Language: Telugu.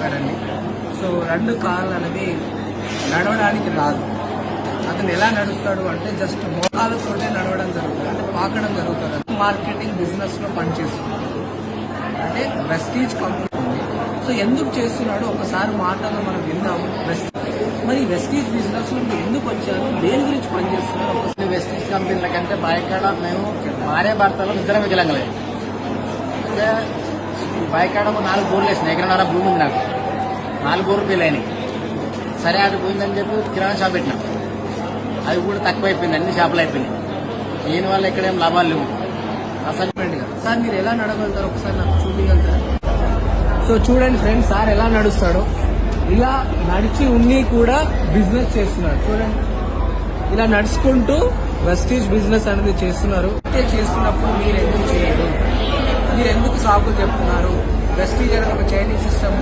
చెప్పాడండి. సో 2 కార్లు అనేది నడవడానికి రాదు. అతను ఎలా నడుస్తాడు అంటే జస్ట్ మోకాలతోనే నడవడం జరుగుతుంది, అంటే పాకడం జరుగుతుంది. మార్కెటింగ్ బిజినెస్లో పనిచేస్తున్నాడు, అంటే వెస్టీజ్ కంపెనీ ఉంది. సో ఎందుకు చేస్తున్నాడో ఒకసారి మాటల్లో మనం విందాము. మరి వెస్టీజ్ బిజినెస్ లో మీరు ఎందుకు వచ్చారు, దేని గురించి పనిచేస్తున్నారు? ఒకసారి వెస్టీజ్ కంపెనీల కంటే బాయికాడ మేము భార్య భర్తలు ఇద్దరం వికలంగలేదు. అయితే బాయికాడ 4 బోర్లు వేసినాయి, 1.5 ఎకరాల భూమి ఉంది నాకు. 4 బోర్లు ఫెయిల్ అయినాయి. సరే అది పోయిందని చెప్పి కిరాణా షాప్ పెట్టినాం. అది కూడా తక్కువ అయిపోయింది, అన్ని షాపులు అయిపోయినాయి. దీనివల్ల ఇక్కడేం లాభాలు లేవు అసలు. సార్ మీరు ఎలా నడగలుగుతారు ఒకసారి నాకు చూపించగలుగుతారు? సో చూడండి ఫ్రెండ్స్, సార్ ఎలా నడుస్తాడో. ఇలా నడిచి ఉన్ని కూడా బిజినెస్ చేస్తున్నారు. చూడండి, ఇలా నడుచుకుంటూ వెస్టీజ్ బిజినెస్ అనేది చేస్తున్నారు. చేస్తున్నప్పుడు మీరు ఎందుకు చేయరు? మీరు ఎందుకు సాకులు చెప్తున్నారు? వెస్టీజ్ అనేది ఒక చైనీస్ సిస్టమ్,